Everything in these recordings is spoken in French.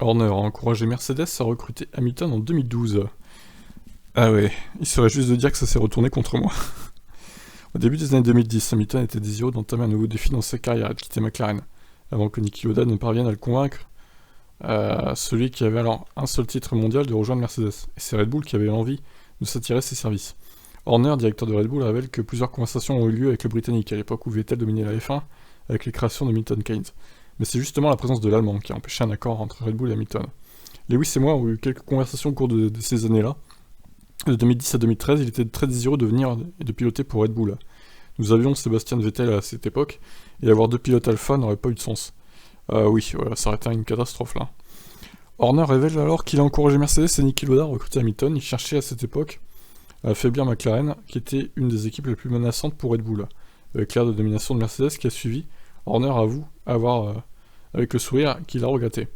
Horner a encouragé Mercedes à recruter Hamilton en 2012. Ah ouais, il serait juste de dire que ça s'est retourné contre moi. Au début des années 2010, Hamilton était désireux d'entamer un nouveau défi dans sa carrière et de quitter McLaren, avant que Niki Lauda ne parvienne à le convaincre, celui qui avait alors un seul titre mondial, de rejoindre Mercedes. Et c'est Red Bull qui avait envie de s'attirer ses services. Horner, directeur de Red Bull, révèle que plusieurs conversations ont eu lieu avec le Britannique à l'époque où Vettel dominait la F1 avec les créations de Milton Keynes. Mais c'est justement la présence de l'Allemand qui a empêché un accord entre Red Bull et Hamilton. Lewis et moi avons eu quelques conversations au cours de ces années-là. De 2010 à 2013, il était très désireux de venir et de piloter pour Red Bull. Nous avions Sébastien Vettel à cette époque, et avoir deux pilotes alpha n'aurait pas eu de sens. Oui, voilà, ça aurait été une catastrophe là. Horner révèle alors qu'il a encouragé Mercedes et Niki Lauda à recruter Hamilton. Il cherchait à cette époque à affaiblir McLaren, qui était une des équipes les plus menaçantes pour Red Bull. Avec l'ère de domination de Mercedes qui a suivi, Horner avoue avoir, avec le sourire, qu'il a regretté.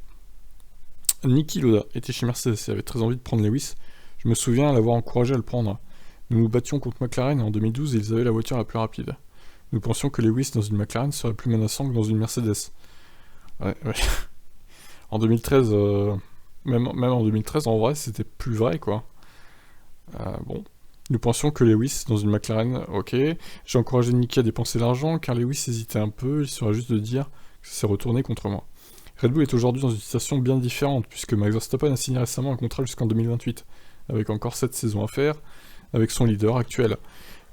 Niki Lauda était chez Mercedes et avait très envie de prendre Lewis. Je me souviens l'avoir encouragé à le prendre. Nous nous battions contre McLaren et en 2012 ils avaient la voiture la plus rapide. Nous pensions que Lewis dans une McLaren serait plus menaçant que dans une Mercedes. Ouais. En 2013, même en 2013, en vrai, c'était plus vrai, quoi. Bon. Nous pensions que Lewis dans une McLaren, ok. J'ai encouragé Niki à dépenser l'argent, car Lewis hésitait un peu, il serait juste de dire que ça s'est retourné contre moi. Red Bull est aujourd'hui dans une situation bien différente, puisque Max Verstappen a signé récemment un contrat jusqu'en 2028, avec encore 7 saisons à faire, avec son leader actuel.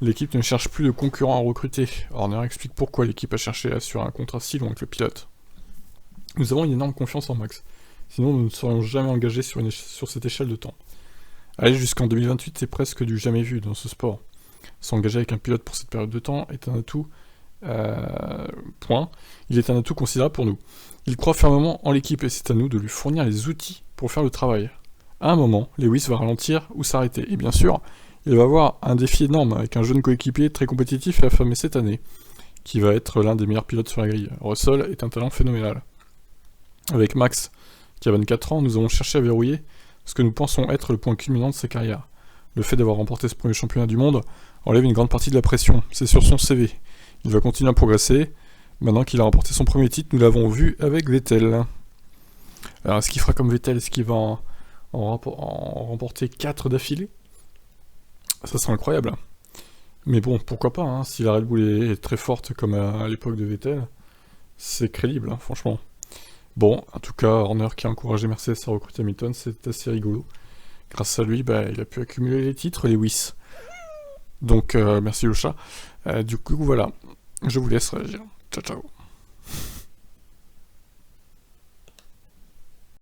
L'équipe ne cherche plus de concurrents à recruter. Horner explique pourquoi l'équipe a cherché à assurer un contrat si long avec le pilote. Nous avons une énorme confiance en Max, sinon nous ne serions jamais engagés sur cette échelle de temps. Aller jusqu'en 2028, c'est presque du jamais vu dans ce sport. S'engager avec un pilote pour cette période de temps est un atout. Point. Il est un atout considérable pour nous. Il croit fermement en l'équipe et c'est à nous de lui fournir les outils pour faire le travail. À un moment, Lewis va ralentir ou s'arrêter. Et bien sûr, il va avoir un défi énorme avec un jeune coéquipier très compétitif et affamé cette année, qui va être l'un des meilleurs pilotes sur la grille. Russell est un talent phénoménal. Avec Max, qui a 24 ans, nous avons cherché à verrouiller ce que nous pensons être le point culminant de sa carrière. Le fait d'avoir remporté ce premier championnat du monde enlève une grande partie de la pression. C'est sur son CV. Il va continuer à progresser. Maintenant qu'il a remporté son premier titre, nous l'avons vu avec Vettel. Alors, est-ce qu'il fera comme Vettel? Est-ce qu'il va en remporter 4 d'affilée? Ça serait incroyable. Mais bon, pourquoi pas, hein, si la Red Bull est très forte comme à l'époque de Vettel, c'est crédible, hein, franchement. Bon, en tout cas, Horner qui a encouragé Mercedes à recruter Hamilton, c'est assez rigolo. Grâce à lui, il a pu accumuler les titres, Lewis. Donc, merci le chat. Du coup, voilà, je vous laisse réagir. Ciao, ciao.